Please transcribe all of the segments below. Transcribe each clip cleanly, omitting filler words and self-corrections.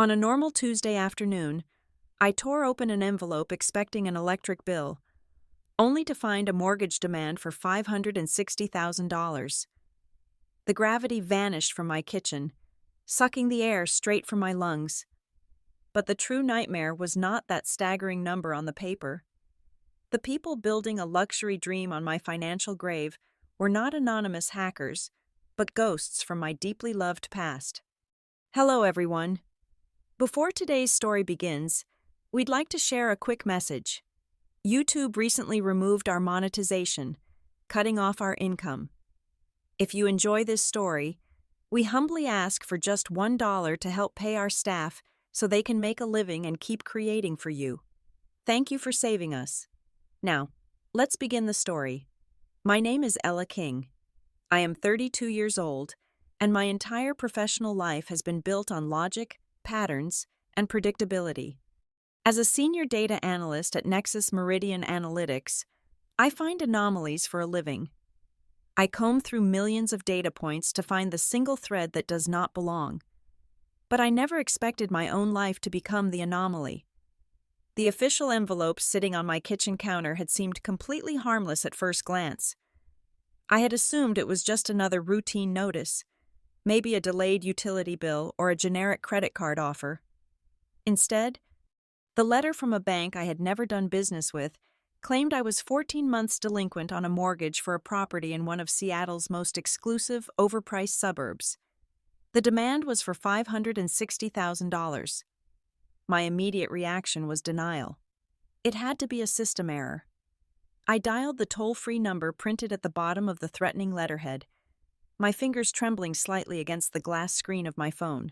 On a normal Tuesday afternoon, I tore open an envelope expecting an electric bill, only to find a mortgage demand for $560,000. The gravity vanished from my kitchen, sucking the air straight from my lungs. But the true nightmare was not that staggering number on the paper. The people building a luxury dream on my financial grave were not anonymous hackers, but ghosts from my deeply loved past. Hello, everyone. Before today's story begins, we'd like to share a quick message. YouTube recently removed our monetization, cutting off our income. If you enjoy this story, we humbly ask for just $1 to help pay our staff so they can make a living and keep creating for you. Thank you for saving us. Now, let's begin the story. My name is Ella King. I am 32 years old, and my entire professional life has been built on logic, patterns, and predictability. As a senior data analyst at Nexus Meridian Analytics, I find anomalies for a living. I comb through millions of data points to find the single thread that does not belong. But I never expected my own life to become the anomaly. The official envelope sitting on my kitchen counter had seemed completely harmless at first glance. I had assumed it was just another routine notice, maybe a delayed utility bill or a generic credit card offer. Instead, the letter from a bank I had never done business with claimed I was 14 months delinquent on a mortgage for a property in one of Seattle's most exclusive, overpriced suburbs. The demand was for $560,000. My immediate reaction was denial. It had to be a system error. I dialed the toll-free number printed at the bottom of the threatening letterhead, my fingers trembling slightly against the glass screen of my phone.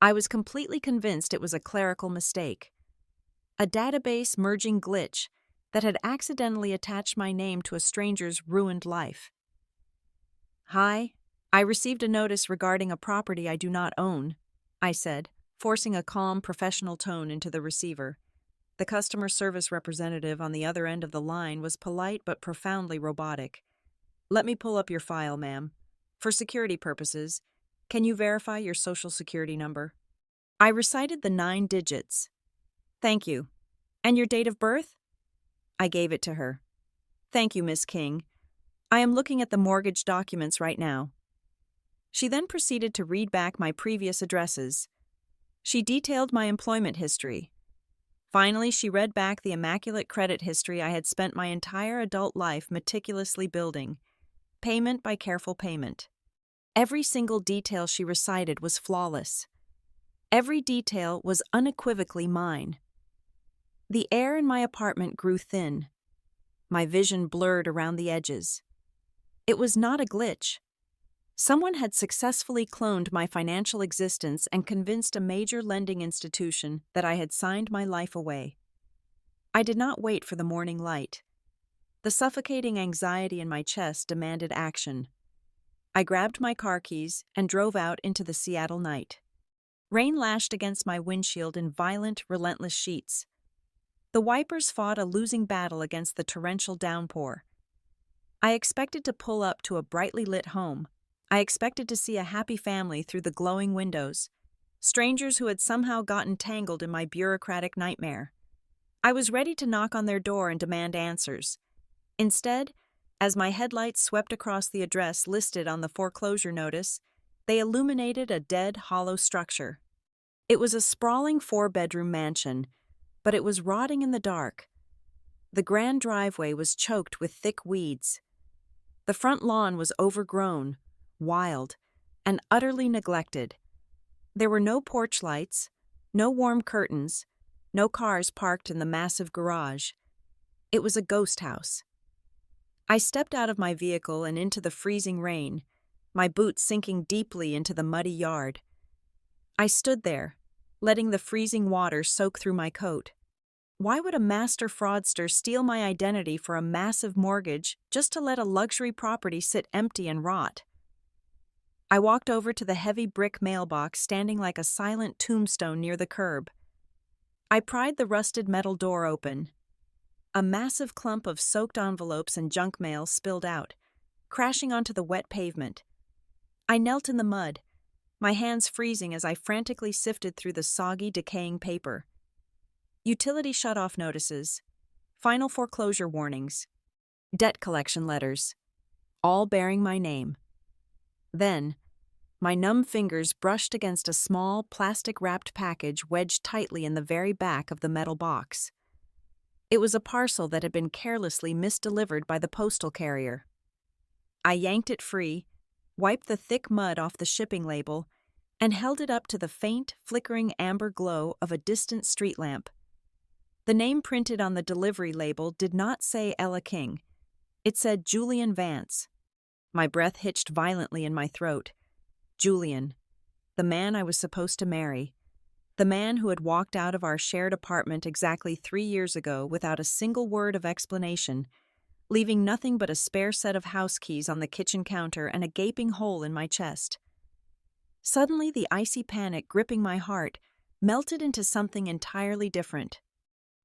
I was completely convinced it was a clerical mistake, a database merging glitch that had accidentally attached my name to a stranger's ruined life. "Hi, I received a notice regarding a property I do not own," I said, forcing a calm, professional tone into the receiver. The customer service representative on the other end of the line was polite but profoundly robotic. "Let me pull up your file, ma'am. For security purposes, can you verify your social security number?" I recited the 9 digits. "Thank you. And your date of birth?" I gave it to her. "Thank you, Miss King. I am looking at the mortgage documents right now." She then proceeded to read back my previous addresses. She detailed my employment history. Finally, she read back the immaculate credit history I had spent my entire adult life meticulously building, payment by careful payment. Every single detail she recited was flawless. Every detail was unequivocally mine. The air in my apartment grew thin. My vision blurred around the edges. It was not a glitch. Someone had successfully cloned my financial existence and convinced a major lending institution that I had signed my life away. I did not wait for the morning light. The suffocating anxiety in my chest demanded action. I grabbed my car keys and drove out into the Seattle night. Rain lashed against my windshield in violent, relentless sheets. The wipers fought a losing battle against the torrential downpour. I expected to pull up to a brightly lit home. I expected to see a happy family through the glowing windows, strangers who had somehow gotten tangled in my bureaucratic nightmare. I was ready to knock on their door and demand answers. Instead, as my headlights swept across the address listed on the foreclosure notice, they illuminated a dead, hollow structure. It was a sprawling 4-bedroom mansion, but it was rotting in the dark. The grand driveway was choked with thick weeds. The front lawn was overgrown, wild, and utterly neglected. There were no porch lights, no warm curtains, no cars parked in the massive garage. It was a ghost house. I stepped out of my vehicle and into the freezing rain, my boots sinking deeply into the muddy yard. I stood there, letting the freezing water soak through my coat. Why would a master fraudster steal my identity for a massive mortgage just to let a luxury property sit empty and rot? I walked over to the heavy brick mailbox standing like a silent tombstone near the curb. I pried the rusted metal door open. A massive clump of soaked envelopes and junk mail spilled out, crashing onto the wet pavement. I knelt in the mud, my hands freezing as I frantically sifted through the soggy, decaying paper. Utility shut-off notices, final foreclosure warnings, debt collection letters, all bearing my name. Then, my numb fingers brushed against a small, plastic-wrapped package wedged tightly in the very back of the metal box. It was a parcel that had been carelessly misdelivered by the postal carrier. I yanked it free, wiped the thick mud off the shipping label, and held it up to the faint, flickering amber glow of a distant street lamp. The name printed on the delivery label did not say Ella King. It said Julian Vance. My breath hitched violently in my throat. Julian, the man I was supposed to marry. The man who had walked out of our shared apartment exactly 3 years ago without a single word of explanation, leaving nothing but a spare set of house keys on the kitchen counter and a gaping hole in my chest. Suddenly, the icy panic gripping my heart melted into something entirely different.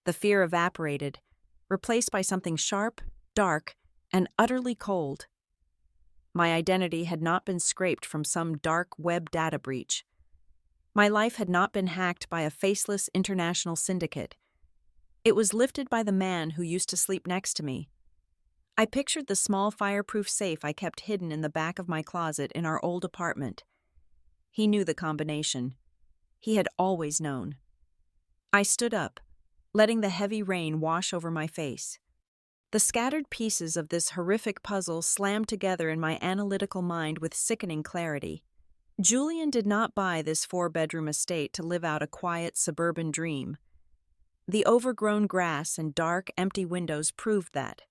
The fear evaporated, replaced by something sharp, dark, and utterly cold. My identity had not been scraped from some dark web data breach. My life had not been hacked by a faceless international syndicate. It was lifted by the man who used to sleep next to me. I pictured the small fireproof safe I kept hidden in the back of my closet in our old apartment. He knew the combination. He had always known. I stood up, letting the heavy rain wash over my face. The scattered pieces of this horrific puzzle slammed together in my analytical mind with sickening clarity. Julian did not buy this 4-bedroom estate to live out a quiet suburban dream. The overgrown grass and dark, empty windows proved that.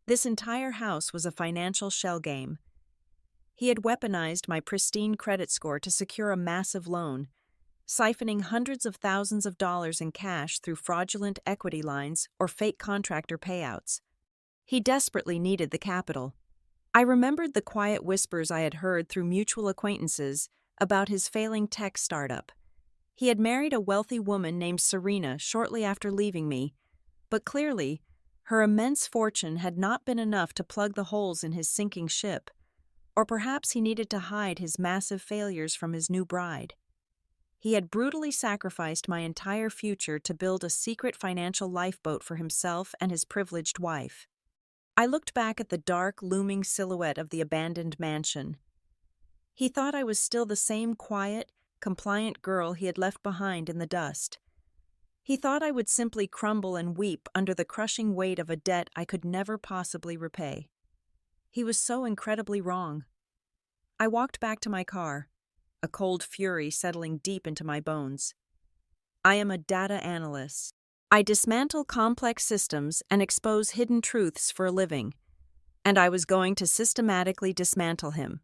This entire house was a financial shell game. He had weaponized my pristine credit score to secure a massive loan, siphoning hundreds of thousands of dollars in cash through fraudulent equity lines or fake contractor payouts. He desperately needed the capital. I remembered the quiet whispers I had heard through mutual acquaintances about his failing tech startup. He had married a wealthy woman named Serena shortly after leaving me, but clearly, her immense fortune had not been enough to plug the holes in his sinking ship, or perhaps he needed to hide his massive failures from his new bride. He had brutally sacrificed my entire future to build a secret financial lifeboat for himself and his privileged wife. I looked back at the dark, looming silhouette of the abandoned mansion. He thought I was still the same quiet, compliant girl he had left behind in the dust. He thought I would simply crumble and weep under the crushing weight of a debt I could never possibly repay. He was so incredibly wrong. I walked back to my car, a cold fury settling deep into my bones. I am a data analyst. I dismantle complex systems and expose hidden truths for a living, and I was going to systematically dismantle him.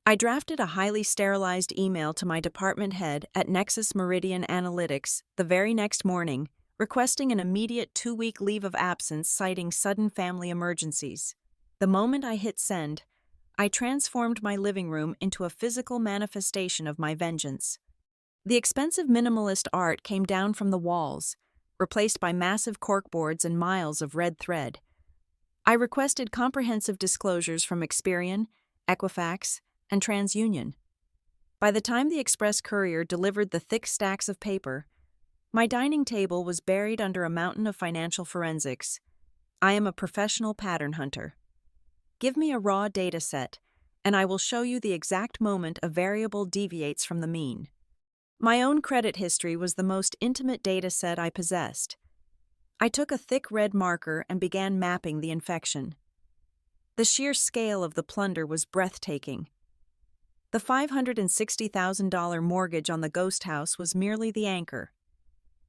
I drafted a highly sterilized email to my department head at Nexus Meridian Analytics the very next morning, requesting an immediate 2-week leave of absence citing sudden family emergencies. The moment I hit send, I transformed my living room into a physical manifestation of my vengeance. The expensive minimalist art came down from the walls, replaced by massive corkboards and miles of red thread. I requested comprehensive disclosures from Experian, Equifax, and TransUnion. By the time the express courier delivered the thick stacks of paper, my dining table was buried under a mountain of financial forensics. I am a professional pattern hunter. Give me a raw data set, and I will show you the exact moment a variable deviates from the mean. My own credit history was the most intimate data set I possessed. I took a thick red marker and began mapping the infection. The sheer scale of the plunder was breathtaking. The $560,000 mortgage on the ghost house was merely the anchor.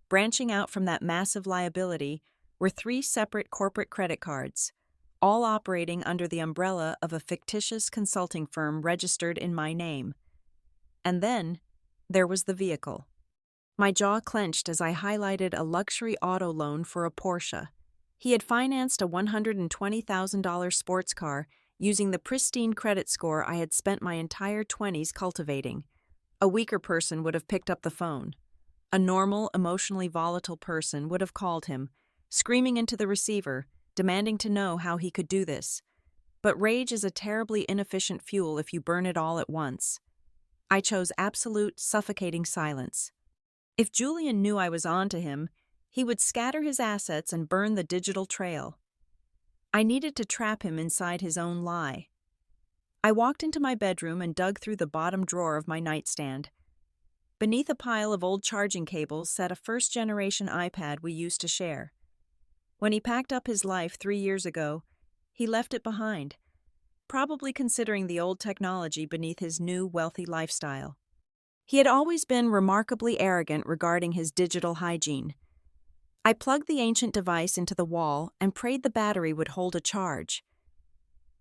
Branching out from that massive liability were 3 separate corporate credit cards, all operating under the umbrella of a fictitious consulting firm registered in my name. And then, there was the vehicle. My jaw clenched as I highlighted a luxury auto loan for a Porsche. He had financed a $120,000 sports car using the pristine credit score I had spent my entire 20s cultivating. A weaker person would have picked up the phone. A normal, emotionally volatile person would have called him, screaming into the receiver, demanding to know how he could do this. But rage is a terribly inefficient fuel if you burn it all at once. I chose absolute, suffocating silence. If Julian knew I was on to him, he would scatter his assets and burn the digital trail. I needed to trap him inside his own lie. I walked into my bedroom and dug through the bottom drawer of my nightstand. Beneath a pile of old charging cables sat a first-generation iPad we used to share. When he packed up his life 3 years ago, he left it behind, probably considering the old technology beneath his new, wealthy lifestyle. He had always been remarkably arrogant regarding his digital hygiene. I plugged the ancient device into the wall and prayed the battery would hold a charge.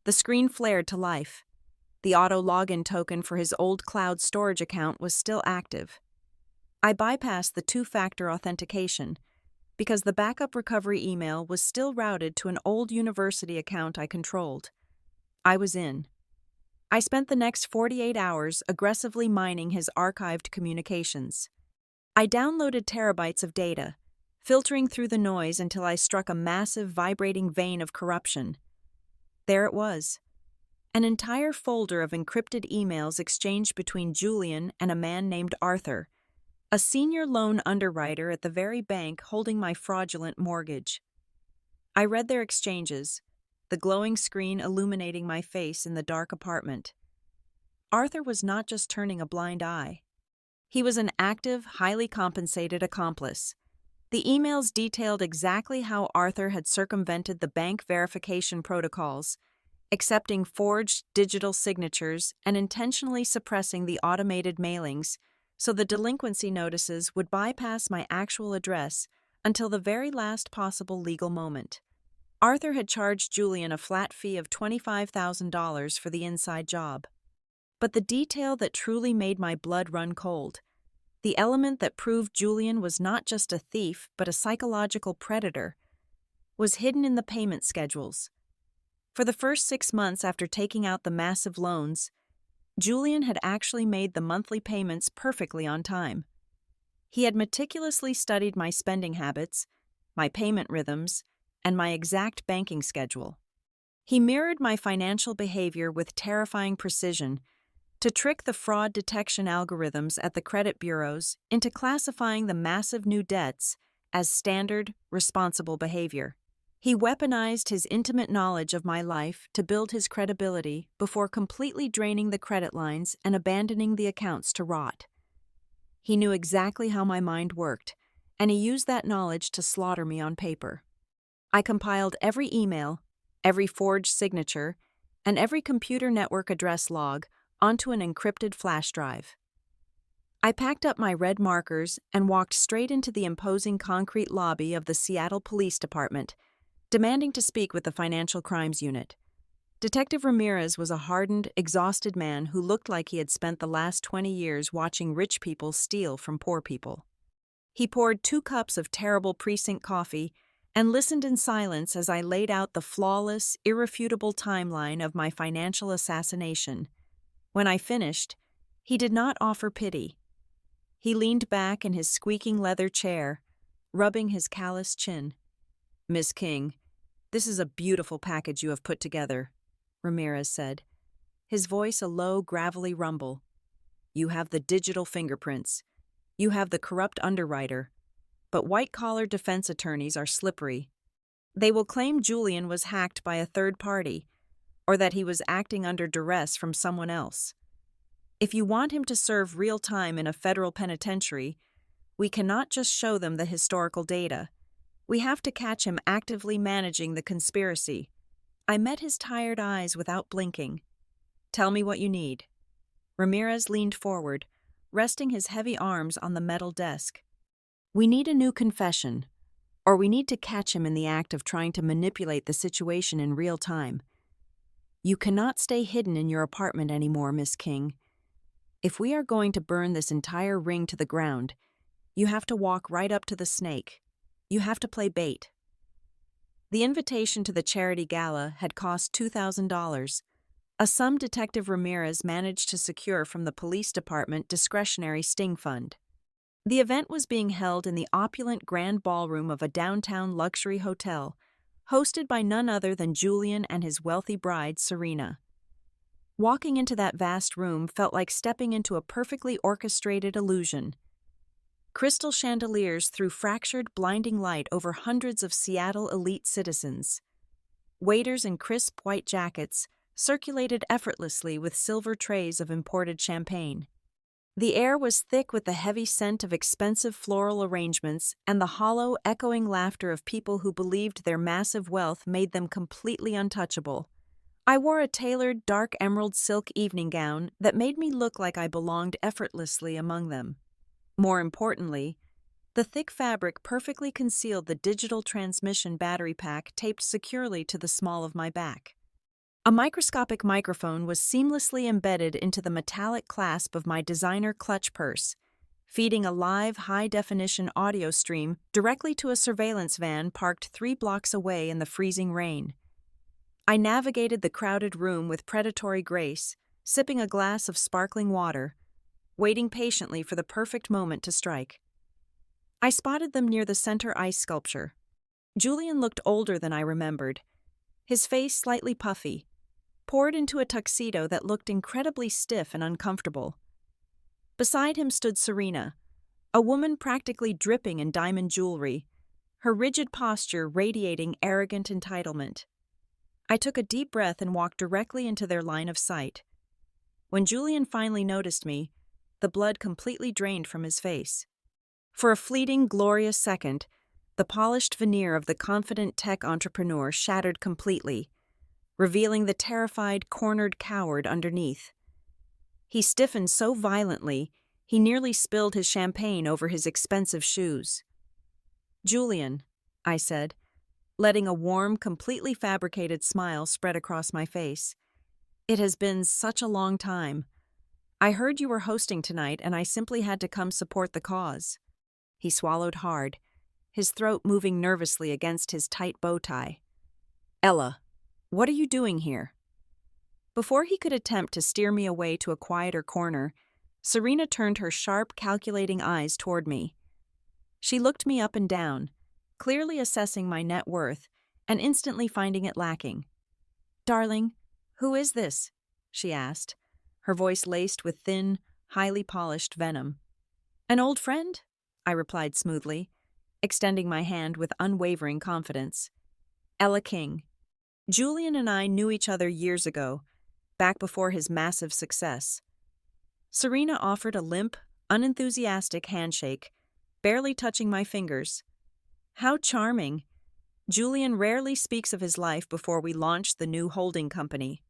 The screen flared to life. The auto login token for his old cloud storage account was still active. I bypassed the two-factor authentication because the backup recovery email was still routed to an old university account I controlled. I was in. I spent the next 48 hours aggressively mining his archived communications. I downloaded terabytes of data, filtering through the noise until I struck a massive vibrating vein of corruption. There it was. An entire folder of encrypted emails exchanged between Julian and a man named Arthur, a senior loan underwriter at the very bank holding my fraudulent mortgage. I read their exchanges, the glowing screen illuminating my face in the dark apartment. Arthur was not just turning a blind eye. He was an active, highly compensated accomplice. The emails detailed exactly how Arthur had circumvented the bank verification protocols, accepting forged digital signatures and intentionally suppressing the automated mailings so the delinquency notices would bypass my actual address until the very last possible legal moment. Arthur had charged Julian a flat fee of $25,000 for the inside job. But the detail that truly made my blood run cold, the element that proved Julian was not just a thief but a psychological predator, was hidden in the payment schedules. For the first 6 months after taking out the massive loans, Julian had actually made the monthly payments perfectly on time. He had meticulously studied my spending habits, my payment rhythms, and my exact banking schedule. He mirrored my financial behavior with terrifying precision to trick the fraud detection algorithms at the credit bureaus into classifying the massive new debts as standard, responsible behavior. He weaponized his intimate knowledge of my life to build his credibility before completely draining the credit lines and abandoning the accounts to rot. He knew exactly how my mind worked, and he used that knowledge to slaughter me on paper. I compiled every email, every forged signature, and every computer network address log onto an encrypted flash drive. I packed up my red markers and walked straight into the imposing concrete lobby of the Seattle Police Department, demanding to speak with the Financial Crimes Unit. Detective Ramirez was a hardened, exhausted man who looked like he had spent the last 20 years watching rich people steal from poor people. He poured 2 cups of terrible precinct coffee and listened in silence as I laid out the flawless, irrefutable timeline of my financial assassination. When I finished, he did not offer pity. He leaned back in his squeaking leather chair, rubbing his calloused chin. "Miss King, this is a beautiful package you have put together," Ramirez said, his voice a low, gravelly rumble. "You have the digital fingerprints. You have the corrupt underwriter. But white-collar defense attorneys are slippery. They will claim Julian was hacked by a third party, or that he was acting under duress from someone else. If you want him to serve real time in a federal penitentiary, we cannot just show them the historical data. We have to catch him actively managing the conspiracy." I met his tired eyes without blinking. "Tell me what you need." Ramirez leaned forward, resting his heavy arms on the metal desk. "We need a new confession, or we need to catch him in the act of trying to manipulate the situation in real time. You cannot stay hidden in your apartment anymore, Miss King. If we are going to burn this entire ring to the ground, you have to walk right up to the snake. You have to play bait." The invitation to the charity gala had cost $2,000, a sum Detective Ramirez managed to secure from the police department discretionary sting fund. The event was being held in the opulent grand ballroom of a downtown luxury hotel, hosted by none other than Julian and his wealthy bride, Serena. Walking into that vast room felt like stepping into a perfectly orchestrated illusion. Crystal chandeliers threw fractured, blinding light over hundreds of Seattle elite citizens. Waiters in crisp white jackets circulated effortlessly with silver trays of imported champagne. The air was thick with the heavy scent of expensive floral arrangements and the hollow, echoing laughter of people who believed their massive wealth made them completely untouchable. I wore a tailored, dark emerald silk evening gown that made me look like I belonged effortlessly among them. More importantly, the thick fabric perfectly concealed the digital transmission battery pack taped securely to the small of my back. A microscopic microphone was seamlessly embedded into the metallic clasp of my designer clutch purse, feeding a live, high-definition audio stream directly to a surveillance van parked 3 blocks away in the freezing rain. I navigated the crowded room with predatory grace, sipping a glass of sparkling water, waiting patiently for the perfect moment to strike. I spotted them near the center ice sculpture. Julian looked older than I remembered, his face slightly puffy, poured into a tuxedo that looked incredibly stiff and uncomfortable. Beside him stood Serena, a woman practically dripping in diamond jewelry, her rigid posture radiating arrogant entitlement. I took a deep breath and walked directly into their line of sight. When Julian finally noticed me, the blood completely drained from his face. For a fleeting, glorious second, the polished veneer of the confident tech entrepreneur shattered completely, revealing the terrified, cornered coward underneath. He stiffened so violently, he nearly spilled his champagne over his expensive shoes. "Julian," I said, letting a warm, completely fabricated smile spread across my face. "It has been such a long time. I heard you were hosting tonight, and I simply had to come support the cause." He swallowed hard, his throat moving nervously against his tight bow tie. "Ella, what are you doing here?" Before he could attempt to steer me away to a quieter corner, Serena turned her sharp, calculating eyes toward me. She looked me up and down, clearly assessing my net worth and instantly finding it lacking. "Darling, who is this?" she asked, her voice laced with thin, highly polished venom. "An old friend?" I replied smoothly, extending my hand with unwavering confidence. "Ella King. Julian and I knew each other years ago, back before his massive success." Serena offered a limp, unenthusiastic handshake, barely touching my fingers. "How charming. Julian rarely speaks of his life before we launch the new holding company."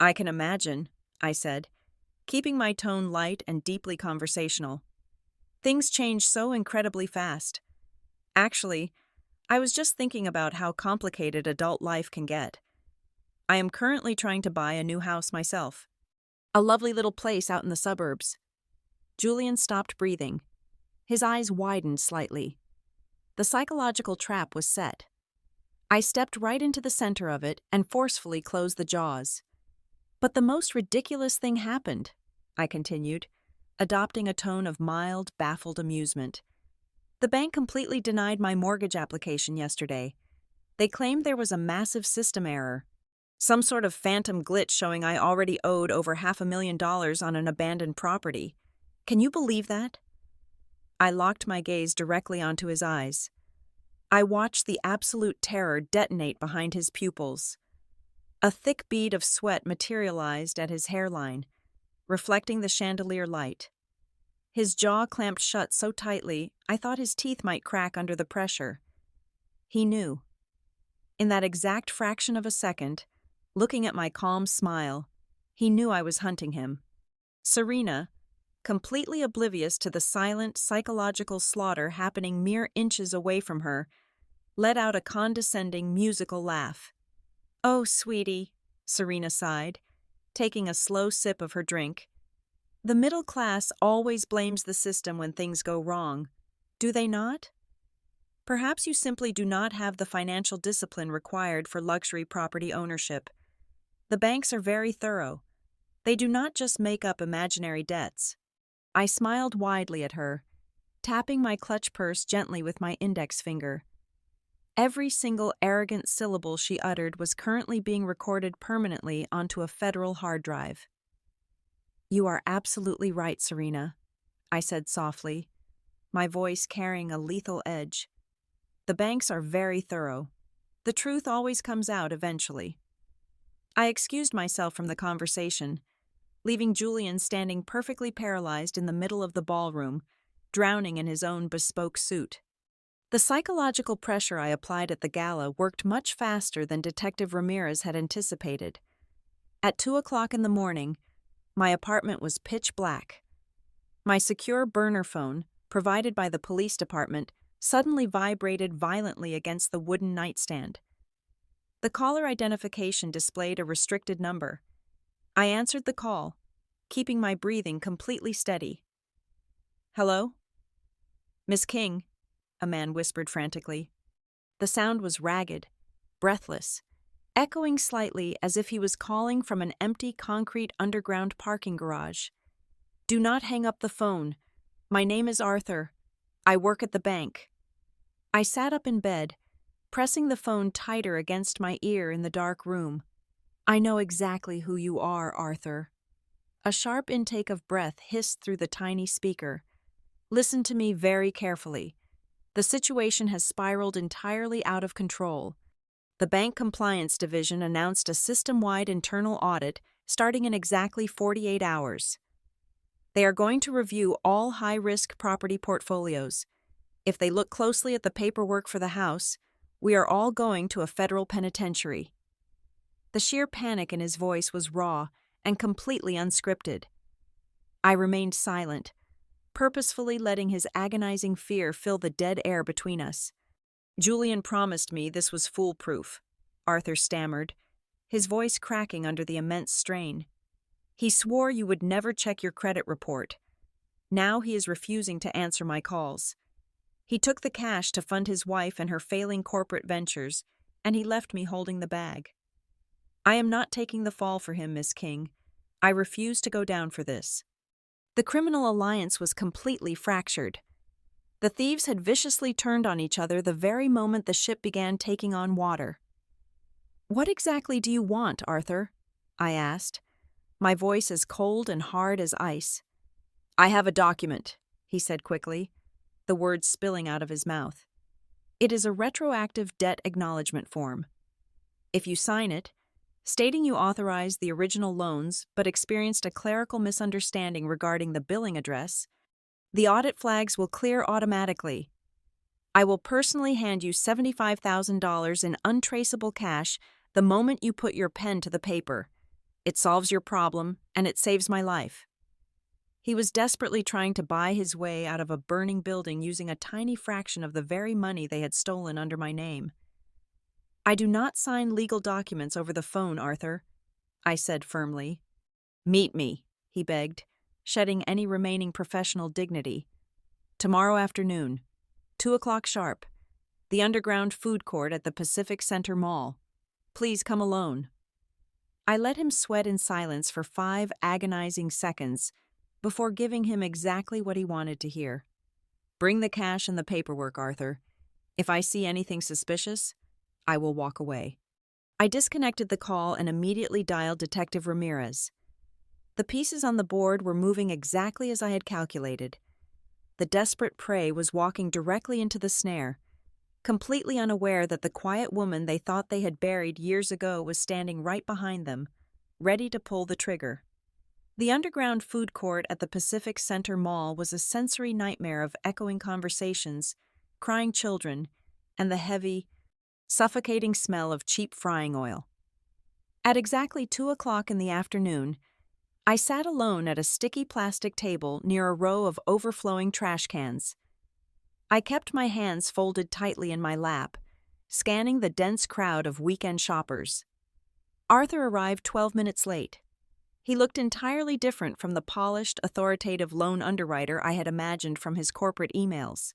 "I can imagine," I said, keeping my tone light and deeply conversational. "Things change so incredibly fast. Actually, I was just thinking about how complicated adult life can get. I am currently trying to buy a new house myself. A lovely little place out in the suburbs." Julian stopped breathing. His eyes widened slightly. The psychological trap was set. I stepped right into the center of it and forcefully closed the jaws. "But the most ridiculous thing happened," I continued, adopting a tone of mild, baffled amusement. "The bank completely denied my mortgage application yesterday. They claimed there was a massive system error. Some sort of phantom glitch showing I already owed over $500,000 on an abandoned property. Can you believe that?" I locked my gaze directly onto his eyes. I watched the absolute terror detonate behind his pupils. A thick bead of sweat materialized at his hairline, reflecting the chandelier light. His jaw clamped shut so tightly I thought his teeth might crack under the pressure. He knew. In that exact fraction of a second, looking at my calm smile, he knew I was hunting him. Serena, completely oblivious to the silent, psychological slaughter happening mere inches away from her, let out a condescending, musical laugh. "Oh, sweetie," Serena sighed, taking a slow sip of her drink. "The middle class always blames the system when things go wrong, do they not? Perhaps you simply do not have the financial discipline required for luxury property ownership. The banks are very thorough. They do not just make up imaginary debts." I smiled widely at her, tapping my clutch purse gently with my index finger. Every single arrogant syllable she uttered was currently being recorded permanently onto a federal hard drive. "You are absolutely right, Serena," I said softly, my voice carrying a lethal edge. "The banks are very thorough. The truth always comes out eventually." I excused myself from the conversation, leaving Julian standing perfectly paralyzed in the middle of the ballroom, drowning in his own bespoke suit. The psychological pressure I applied at the gala worked much faster than Detective Ramirez had anticipated. At 2 o'clock in the morning, my apartment was pitch black. My secure burner phone, provided by the police department, suddenly vibrated violently against the wooden nightstand. The caller identification displayed a restricted number. I answered the call, keeping my breathing completely steady. "Hello?" "Miss King," a man whispered frantically. The sound was ragged, breathless, echoing slightly as if he was calling from an empty concrete underground parking garage. "Do not hang up the phone. My name is Arthur. I work at the bank." I sat up in bed, pressing the phone tighter against my ear in the dark room. "I know exactly who you are, Arthur." A sharp intake of breath hissed through the tiny speaker. "Listen to me very carefully. The situation has spiraled entirely out of control. The Bank Compliance Division announced a system-wide internal audit starting in exactly 48 hours. They are going to review all high-risk property portfolios. If they look closely at the paperwork for the house, we are all going to a federal penitentiary." The sheer panic in his voice was raw and completely unscripted. I remained silent, purposefully letting his agonizing fear fill the dead air between us. "Julian promised me this was foolproof," Arthur stammered, his voice cracking under the immense strain. "He swore you would never check your credit report. Now he is refusing to answer my calls. He took the cash to fund his wife and her failing corporate ventures, and he left me holding the bag. I am not taking the fall for him, Miss King. I refuse to go down for this." The criminal alliance was completely fractured. The thieves had viciously turned on each other the very moment the ship began taking on water. "What exactly do you want, Arthur?" I asked, my voice as cold and hard as ice. "I have a document," he said quickly, the words spilling out of his mouth. "It is a retroactive debt acknowledgement form. If you sign it, stating you authorized the original loans but experienced a clerical misunderstanding regarding the billing address, the audit flags will clear automatically. I will personally hand you $75,000 in untraceable cash the moment you put your pen to the paper. It solves your problem, and it saves my life." He was desperately trying to buy his way out of a burning building using a tiny fraction of the very money they had stolen under my name. "I do not sign legal documents over the phone, Arthur," I said firmly. "Meet me," he begged, shedding any remaining professional dignity. "Tomorrow afternoon, 2 o'clock sharp, the underground food court at the Pacific Center Mall. Please come alone." I let him sweat in silence for 5 agonizing seconds before giving him exactly what he wanted to hear. "Bring the cash and the paperwork, Arthur. If I see anything suspicious, I will walk away." I disconnected the call and immediately dialed Detective Ramirez. The pieces on the board were moving exactly as I had calculated. The desperate prey was walking directly into the snare, completely unaware that the quiet woman they thought they had buried years ago was standing right behind them, ready to pull the trigger. The underground food court at the Pacific Center Mall was a sensory nightmare of echoing conversations, crying children, and the heavy, suffocating smell of cheap frying oil. At exactly 2 o'clock in the afternoon, I sat alone at a sticky plastic table near a row of overflowing trash cans. I kept my hands folded tightly in my lap, scanning the dense crowd of weekend shoppers. Arthur arrived 12 minutes late. He looked entirely different from the polished, authoritative loan underwriter I had imagined from his corporate emails.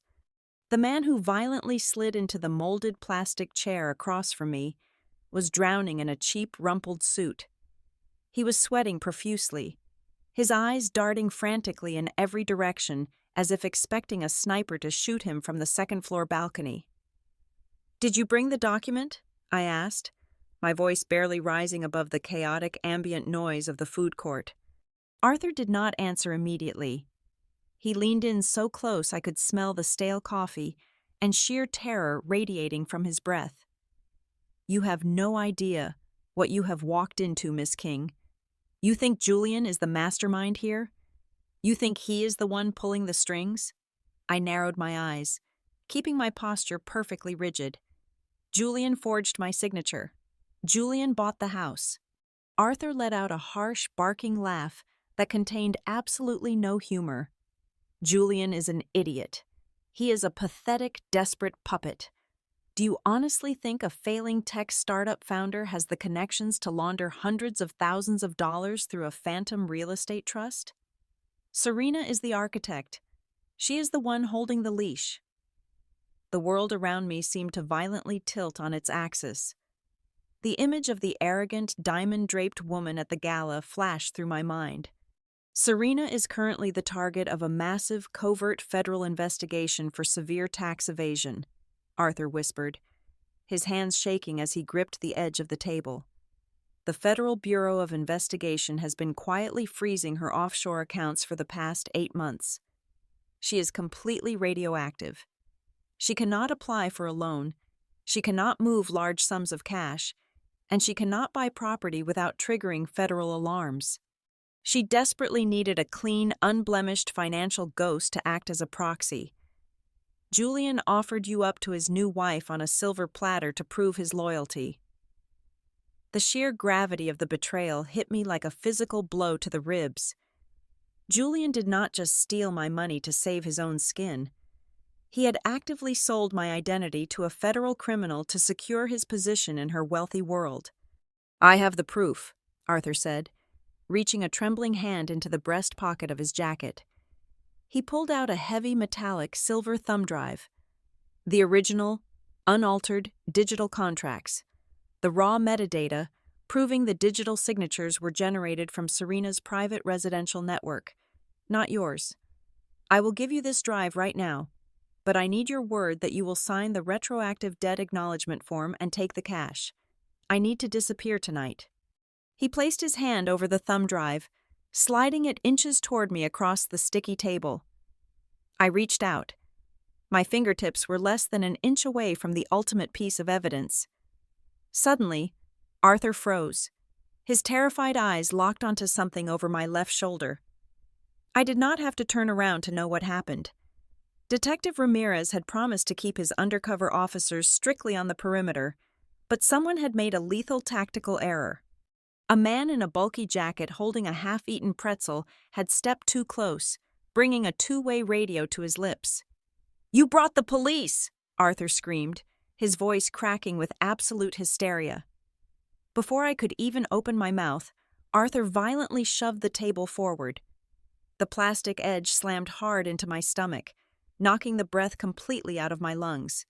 The man who violently slid into the molded plastic chair across from me was drowning in a cheap, rumpled suit. He was sweating profusely, his eyes darting frantically in every direction as if expecting a sniper to shoot him from the second-floor balcony. Did you bring the document? I asked, my voice barely rising above the chaotic ambient noise of the food court. Arthur did not answer immediately. He leaned in so close I could smell the stale coffee and sheer terror radiating from his breath. You have no idea what you have walked into, Miss King. You think Julian is the mastermind here? You think he is the one pulling the strings? I narrowed my eyes, keeping my posture perfectly rigid. Julian forged my signature. Julian bought the house. Arthur let out a harsh, barking laugh that contained absolutely no humor. Julian is an idiot. He is a pathetic, desperate puppet. Do you honestly think a failing tech startup founder has the connections to launder hundreds of thousands of dollars through a phantom real estate trust? Serena is the architect. She is the one holding the leash. The world around me seemed to violently tilt on its axis. The image of the arrogant, diamond-draped woman at the gala flashed through my mind. Serena is currently the target of a massive, covert federal investigation for severe tax evasion, Arthur whispered, his hands shaking as he gripped the edge of the table. The Federal Bureau of Investigation has been quietly freezing her offshore accounts for the past 8 months. She is completely radioactive. She cannot apply for a loan, she cannot move large sums of cash, and she cannot buy property without triggering federal alarms. She desperately needed a clean, unblemished financial ghost to act as a proxy. Julian offered you up to his new wife on a silver platter to prove his loyalty. The sheer gravity of the betrayal hit me like a physical blow to the ribs. Julian did not just steal my money to save his own skin. He had actively sold my identity to a federal criminal to secure his position in her wealthy world. I have the proof, Arthur said, reaching a trembling hand into the breast pocket of his jacket. He pulled out a heavy metallic silver thumb drive. The original, unaltered digital contracts. The raw metadata, proving the digital signatures were generated from Serena's private residential network, not yours. I will give you this drive right now, but I need your word that you will sign the retroactive debt acknowledgement form and take the cash. I need to disappear tonight. He placed his hand over the thumb drive, sliding it inches toward me across the sticky table. I reached out. My fingertips were less than an inch away from the ultimate piece of evidence. Suddenly, Arthur froze. His terrified eyes locked onto something over my left shoulder. I did not have to turn around to know what happened. Detective Ramirez had promised to keep his undercover officers strictly on the perimeter, but someone had made a lethal tactical error. A man in a bulky jacket holding a half-eaten pretzel had stepped too close, bringing a two-way radio to his lips. "You brought the police!" Arthur screamed, his voice cracking with absolute hysteria. Before I could even open my mouth, Arthur violently shoved the table forward. The plastic edge slammed hard into my stomach, knocking the breath completely out of my lungs.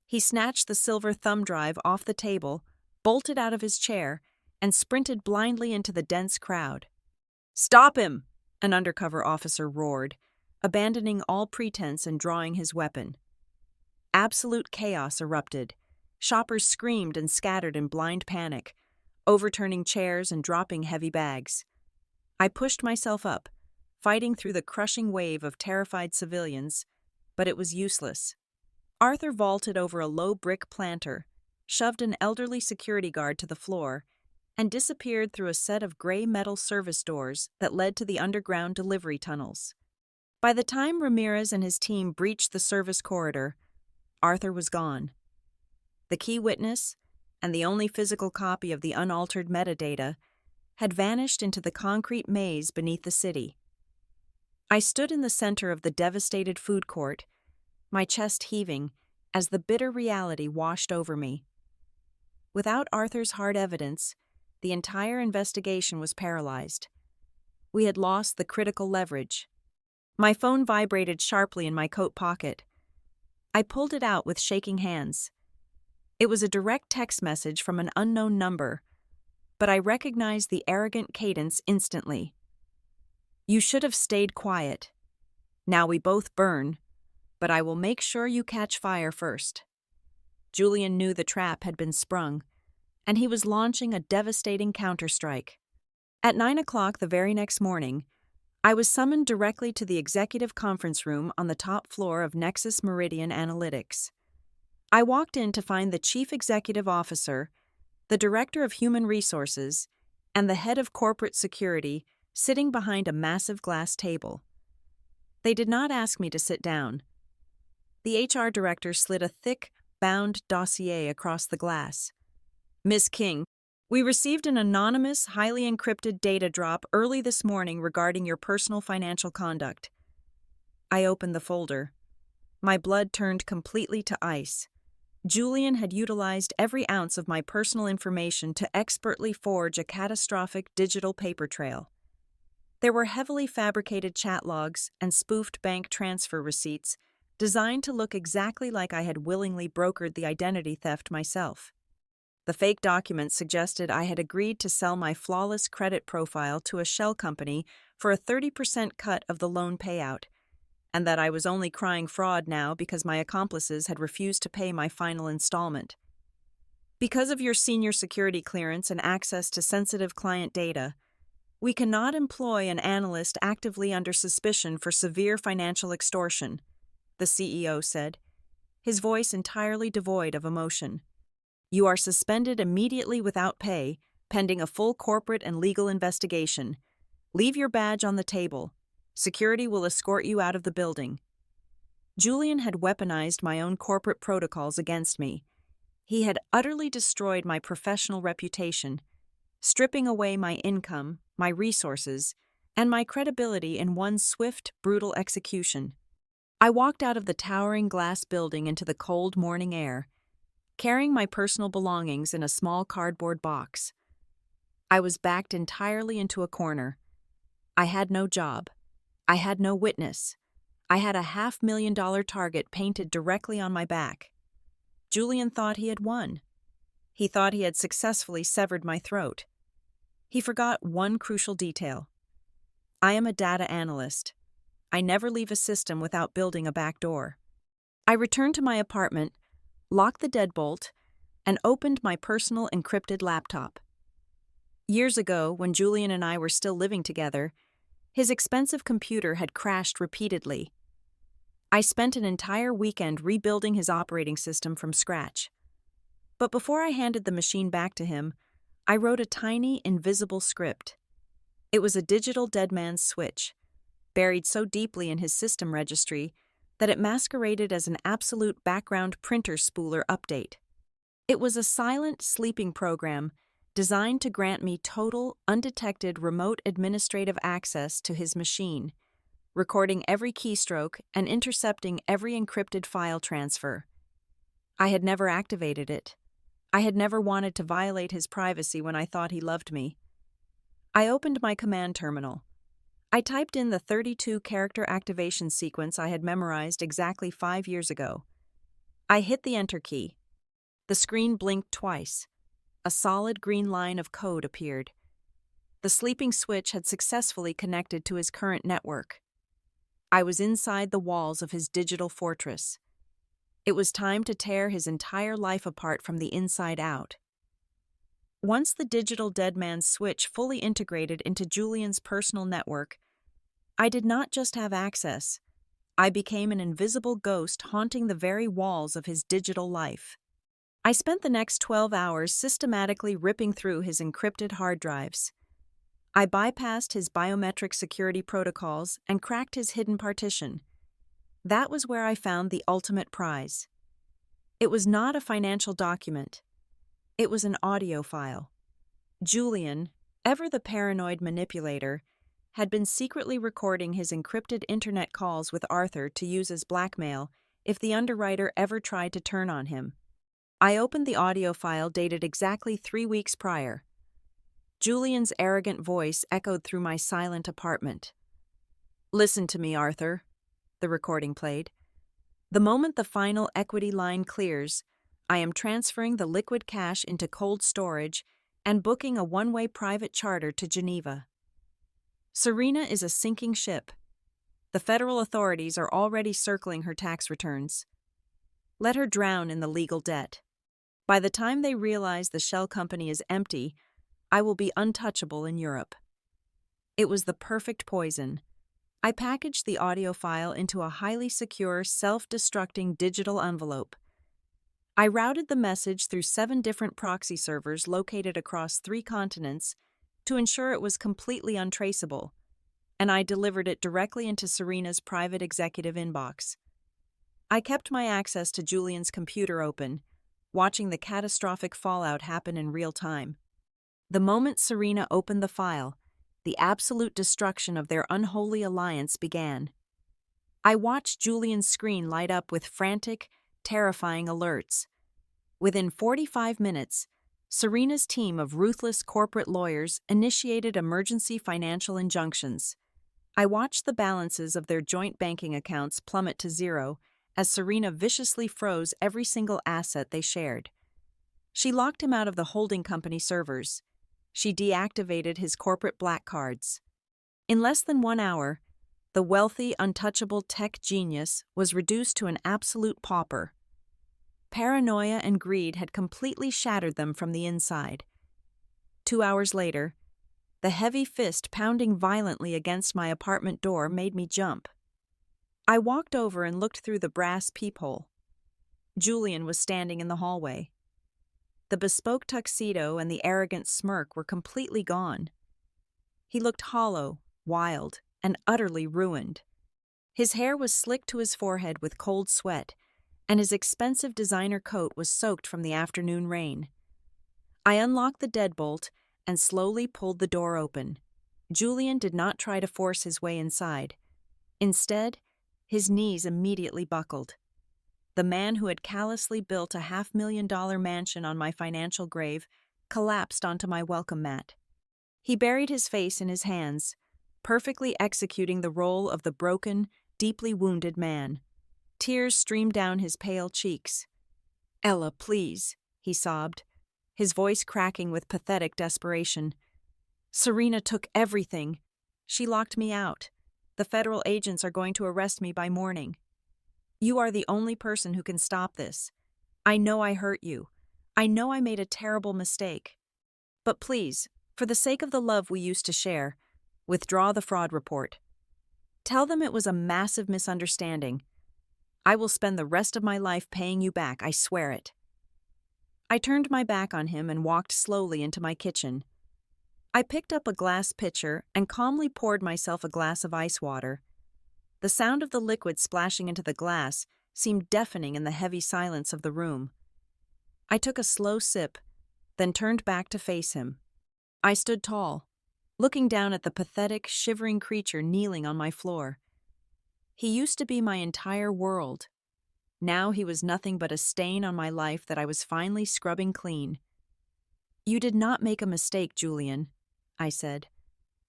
He snatched the silver thumb drive off the table, bolted out of his chair, and sprinted blindly into the dense crowd. "Stop him!" an undercover officer roared, abandoning all pretense and drawing his weapon. Absolute chaos erupted. Shoppers screamed and scattered in blind panic, overturning chairs and dropping heavy bags. I pushed myself up, fighting through the crushing wave of terrified civilians, but it was useless. Arthur vaulted over a low brick planter, shoved an elderly security guard to the floor, and disappeared through a set of gray metal service doors that led to the underground delivery tunnels. By the time Ramirez and his team breached the service corridor, Arthur was gone. The key witness, and the only physical copy of the unaltered metadata, had vanished into the concrete maze beneath the city. I stood in the center of the devastated food court, my chest heaving as the bitter reality washed over me. Without Arthur's hard evidence, the entire investigation was paralyzed. We had lost the critical leverage. My phone vibrated sharply in my coat pocket. I pulled it out with shaking hands. It was a direct text message from an unknown number, but I recognized the arrogant cadence instantly. "You should have stayed quiet. Now we both burn, but I will make sure you catch fire first." Julian knew the trap had been sprung, and he was launching a devastating counterstrike. At 9 o'clock the very next morning, I was summoned directly to the executive conference room on the top floor of Nexus Meridian Analytics. I walked in to find the chief executive officer, the director of human resources, and the head of corporate security sitting behind a massive glass table. They did not ask me to sit down. The HR director slid a thick, bound dossier across the glass. "Miss King, we received an anonymous, highly encrypted data drop early this morning regarding your personal financial conduct." I opened the folder. My blood turned completely to ice. Julian had utilized every ounce of my personal information to expertly forge a catastrophic digital paper trail. There were heavily fabricated chat logs and spoofed bank transfer receipts designed to look exactly like I had willingly brokered the identity theft myself. The fake documents suggested I had agreed to sell my flawless credit profile to a shell company for a 30% cut of the loan payout, and that I was only crying fraud now because my accomplices had refused to pay my final installment. "Because of your senior security clearance and access to sensitive client data, we cannot employ an analyst actively under suspicion for severe financial extortion," the CEO said, his voice entirely devoid of emotion. "You are suspended immediately without pay, pending a full corporate and legal investigation. Leave your badge on the table. Security will escort you out of the building." Julian had weaponized my own corporate protocols against me. He had utterly destroyed my professional reputation, stripping away my income, my resources, and my credibility in one swift, brutal execution. I walked out of the towering glass building into the cold morning air, carrying my personal belongings in a small cardboard box. I was backed entirely into a corner. I had no job. I had no witness. I had a $500,000 target painted directly on my back. Julian thought he had won. He thought he had successfully severed my throat. He forgot one crucial detail. I am a data analyst. I never leave a system without building a back door. I returned to my apartment, locked the deadbolt, and opened my personal encrypted laptop. Years ago, when Julian and I were still living together, his expensive computer had crashed repeatedly. I spent an entire weekend rebuilding his operating system from scratch. But before I handed the machine back to him, I wrote a tiny, invisible script. It was a digital dead man's switch, buried so deeply in his system registry that it masqueraded as an absolute background printer spooler update. It was a silent, sleeping program designed to grant me total, undetected remote administrative access to his machine, recording every keystroke and intercepting every encrypted file transfer. I had never activated it. I had never wanted to violate his privacy when I thought he loved me. I opened my command terminal. I typed in the 32-character activation sequence I had memorized exactly 5 years ago. I hit the Enter key. The screen blinked twice. A solid green line of code appeared. The sleeping switch had successfully connected to his current network. I was inside the walls of his digital fortress. It was time to tear his entire life apart from the inside out. Once the digital dead man's switch fully integrated into Julian's personal network, I did not just have access. I became an invisible ghost haunting the very walls of his digital life. I spent the next 12 hours systematically ripping through his encrypted hard drives. I bypassed his biometric security protocols and cracked his hidden partition. That was where I found the ultimate prize. It was not a financial document. It was an audio file. Julian, ever the paranoid manipulator, had been secretly recording his encrypted internet calls with Arthur to use as blackmail if the underwriter ever tried to turn on him. I opened the audio file dated exactly 3 weeks prior. Julian's arrogant voice echoed through my silent apartment. "Listen to me, Arthur," the recording played. "The moment the final equity line clears, I am transferring the liquid cash into cold storage and booking a one-way private charter to Geneva. Serena is a sinking ship. The federal authorities are already circling her tax returns. Let her drown in the legal debt. By the time they realize the shell company is empty, I will be untouchable in Europe. It was the perfect poison. I packaged the audio file into a highly secure, self-destructing digital envelope. I routed the message through 7 different proxy servers located across 3 continents to ensure it was completely untraceable, and I delivered it directly into Serena's private executive inbox. I kept my access to Julian's computer open, watching the catastrophic fallout happen in real time. The moment Serena opened the file, the absolute destruction of their unholy alliance began. I watched Julian's screen light up with frantic, terrifying alerts. Within 45 minutes, Serena's team of ruthless corporate lawyers initiated emergency financial injunctions. I watched the balances of their joint banking accounts plummet to zero as Serena viciously froze every single asset they shared. She locked him out of the holding company servers. She deactivated his corporate black cards. In less than 1 hour, the wealthy, untouchable tech genius was reduced to an absolute pauper. Paranoia and greed had completely shattered them from the inside. 2 hours later, the heavy fist pounding violently against my apartment door made me jump. I walked over and looked through the brass peephole. Julian was standing in the hallway. The bespoke tuxedo and the arrogant smirk were completely gone. He looked hollow, wild, and utterly ruined. His hair was slicked to his forehead with cold sweat, and his expensive designer coat was soaked from the afternoon rain. I unlocked the deadbolt and slowly pulled the door open. Julian did not try to force his way inside. Instead, his knees immediately buckled. The man who had callously built a $500,000 mansion on my financial grave collapsed onto my welcome mat. He buried his face in his hands, perfectly executing the role of the broken, deeply wounded man. Tears streamed down his pale cheeks. "Ella, please," he sobbed, his voice cracking with pathetic desperation. "Serena took everything. She locked me out. The federal agents are going to arrest me by morning. You are the only person who can stop this. I know I hurt you. I know I made a terrible mistake. But please, for the sake of the love we used to share, withdraw the fraud report. Tell them it was a massive misunderstanding. I will spend the rest of my life paying you back, I swear it." I turned my back on him and walked slowly into my kitchen. I picked up a glass pitcher and calmly poured myself a glass of ice water. The sound of the liquid splashing into the glass seemed deafening in the heavy silence of the room. I took a slow sip, then turned back to face him. I stood tall, looking down at the pathetic, shivering creature kneeling on my floor. He used to be my entire world. Now he was nothing but a stain on my life that I was finally scrubbing clean. "You did not make a mistake, Julian," I said,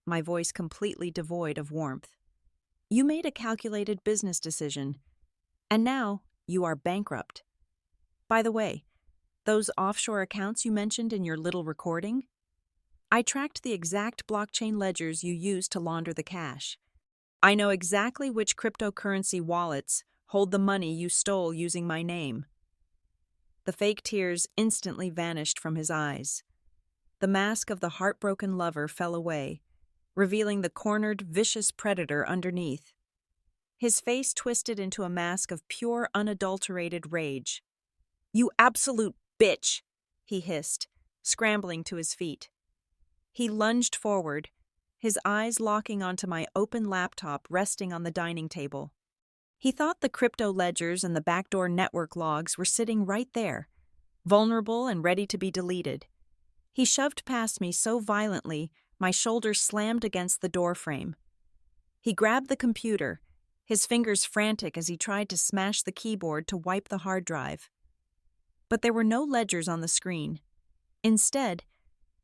my voice completely devoid of warmth. "You made a calculated business decision, and now you are bankrupt. By the way, those offshore accounts you mentioned in your little recording? I tracked the exact blockchain ledgers you used to launder the cash. I know exactly which cryptocurrency wallets hold the money you stole using my name." The fake tears instantly vanished from his eyes. The mask of the heartbroken lover fell away, revealing the cornered, vicious predator underneath. His face twisted into a mask of pure, unadulterated rage. "You absolute bitch!" he hissed, scrambling to his feet. He lunged forward, his eyes locking onto my open laptop resting on the dining table. He thought the crypto ledgers and the backdoor network logs were sitting right there, vulnerable and ready to be deleted. He shoved past me so violently my shoulder slammed against the doorframe. He grabbed the computer, his fingers frantic as he tried to smash the keyboard to wipe the hard drive. But there were no ledgers on the screen. Instead,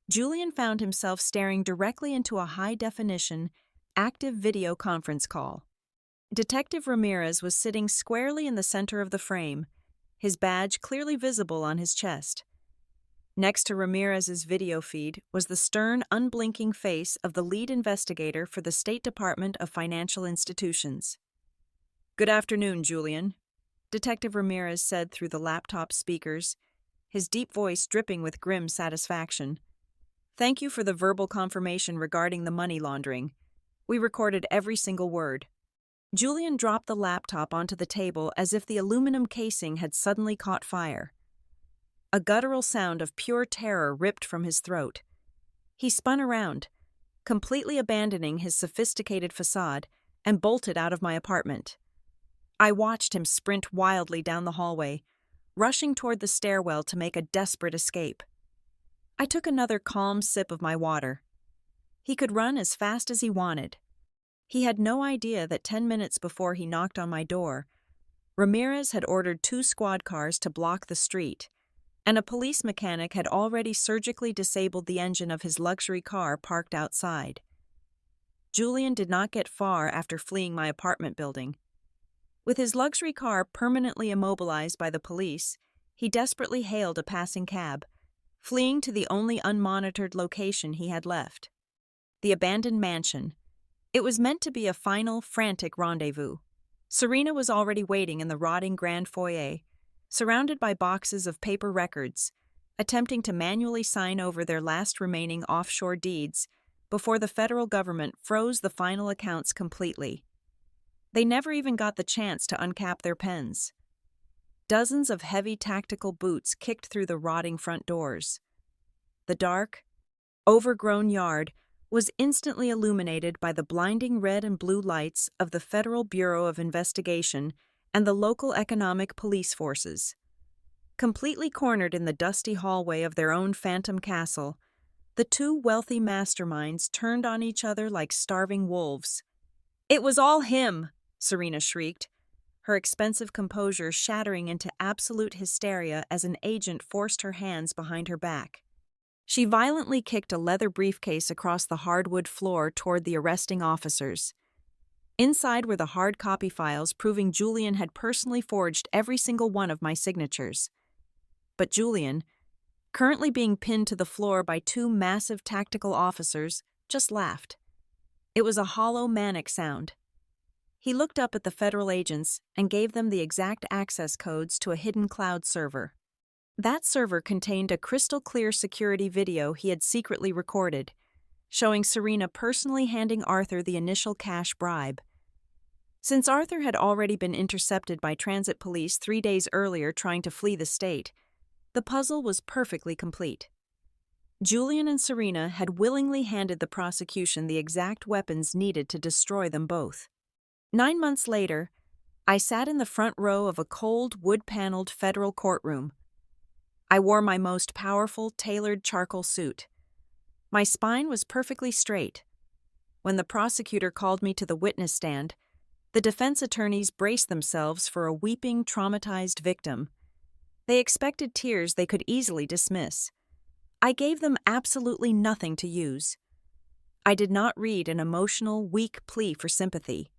Julian found himself staring directly into a high-definition, active video conference call. Detective Ramirez was sitting squarely in the center of the frame, his badge clearly visible on his chest. Next to Ramirez's video feed was the stern, unblinking face of the lead investigator for the State Department of Financial Institutions. "Good afternoon, Julian," Detective Ramirez said through the laptop speakers, his deep voice dripping with grim satisfaction. "Thank you for the verbal confirmation regarding the money laundering. We recorded every single word." Julian dropped the laptop onto the table as if the aluminum casing had suddenly caught fire. A guttural sound of pure terror ripped from his throat. He spun around, completely abandoning his sophisticated facade, and bolted out of my apartment. I watched him sprint wildly down the hallway, rushing toward the stairwell to make a desperate escape. I took another calm sip of my water. He could run as fast as he wanted. He had no idea that 10 minutes before he knocked on my door, Ramirez had ordered 2 squad cars to block the street, and a police mechanic had already surgically disabled the engine of his luxury car parked outside. Julian did not get far after fleeing my apartment building. With his luxury car permanently immobilized by the police, he desperately hailed a passing cab, fleeing to the only unmonitored location he had left: the abandoned mansion. It was meant to be a final, frantic rendezvous. Serena was already waiting in the rotting grand foyer, surrounded by boxes of paper records, attempting to manually sign over their last remaining offshore deeds before the federal government froze the final accounts completely. They never even got the chance to uncap their pens. Dozens of heavy tactical boots kicked through the rotting front doors. The dark, overgrown yard was instantly illuminated by the blinding red and blue lights of the Federal Bureau of Investigation and the local economic police forces. Completely cornered in the dusty hallway of their own phantom castle, the 2 wealthy masterminds turned on each other like starving wolves. "It was all him!" Serena shrieked, her expensive composure shattering into absolute hysteria as an agent forced her hands behind her back. She violently kicked a leather briefcase across the hardwood floor toward the arresting officers. Inside were the hard copy files proving Julian had personally forged every single one of my signatures. But Julian, currently being pinned to the floor by 2 massive tactical officers, just laughed. It was a hollow, manic sound. He looked up at the federal agents and gave them the exact access codes to a hidden cloud server. That server contained a crystal-clear security video he had secretly recorded, showing Serena personally handing Arthur the initial cash bribe. Since Arthur had already been intercepted by transit police 3 days earlier trying to flee the state, the puzzle was perfectly complete. Julian and Serena had willingly handed the prosecution the exact weapons needed to destroy them both. 9 months later, I sat in the front row of a cold, wood-paneled federal courtroom. I wore my most powerful, tailored charcoal suit. My spine was perfectly straight. When the prosecutor called me to the witness stand, the defense attorneys braced themselves for a weeping, traumatized victim. They expected tears they could easily dismiss. I gave them absolutely nothing to use. I did not read an emotional, weak plea for sympathy.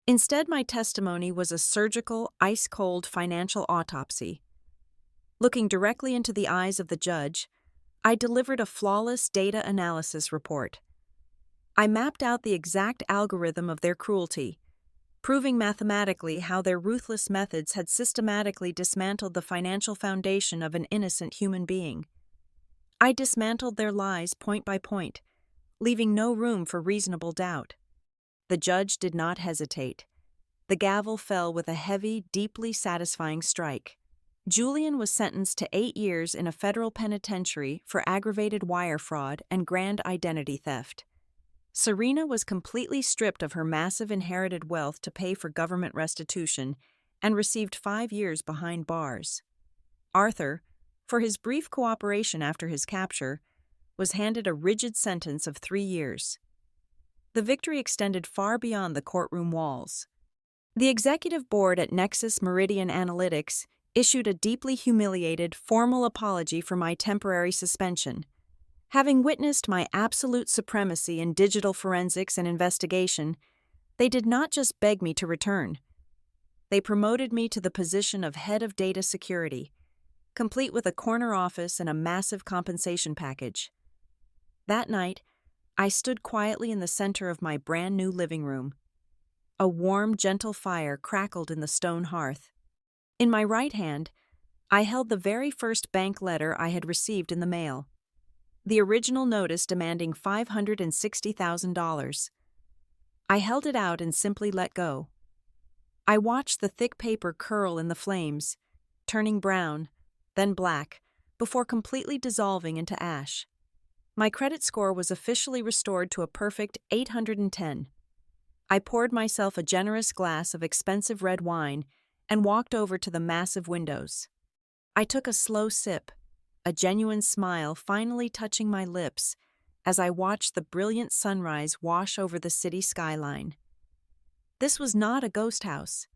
Instead, my testimony was a surgical, ice-cold financial autopsy. Looking directly into the eyes of the judge, I delivered a flawless data analysis report. I mapped out the exact algorithm of their cruelty, proving mathematically how their ruthless methods had systematically dismantled the financial foundation of an innocent human being. I dismantled their lies point by point, leaving no room for reasonable doubt. The judge did not hesitate. The gavel fell with a heavy, deeply satisfying strike. Julian was sentenced to 8 years in a federal penitentiary for aggravated wire fraud and grand identity theft. Serena was completely stripped of her massive inherited wealth to pay for government restitution and received 5 years behind bars. Arthur, for his brief cooperation after his capture, was handed a rigid sentence of 3 years. The victory extended far beyond the courtroom walls. The executive board at Nexus Meridian Analytics issued a deeply humiliated, formal apology for my temporary suspension. Having witnessed my absolute supremacy in digital forensics and investigation, they did not just beg me to return. They promoted me to the position of head of data security, complete with a corner office and a massive compensation package. That night, I stood quietly in the center of my brand-new living room. A warm, gentle fire crackled in the stone hearth. In my right hand, I held the very first bank letter I had received in the mail, the original notice demanding $560,000. I held it out and simply let go. I watched the thick paper curl in the flames, turning brown, then black, before completely dissolving into ash. My credit score was officially restored to a perfect 810. I poured myself a generous glass of expensive red wine and walked over to the massive windows. I took a slow sip, a genuine smile finally touching my lips as I watched the brilliant sunrise wash over the city skyline. This was not a ghost house.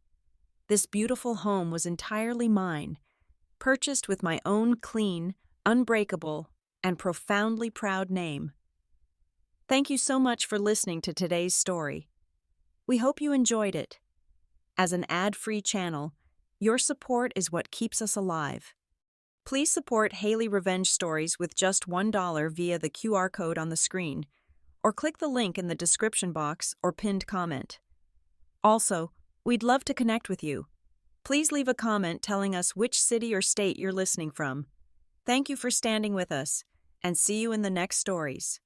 This beautiful home was entirely mine, purchased with my own clean, unbreakable, and profoundly proud name. Thank you so much for listening to today's story. We hope you enjoyed it. As an ad-free channel, your support is what keeps us alive. Please support Haley Revenge Stories with just $1 via the QR code on the screen, or click the link in the description box or pinned comment. Also, we'd love to connect with you. Please leave a comment telling us which city or state you're listening from. Thank you for standing with us, and see you in the next stories.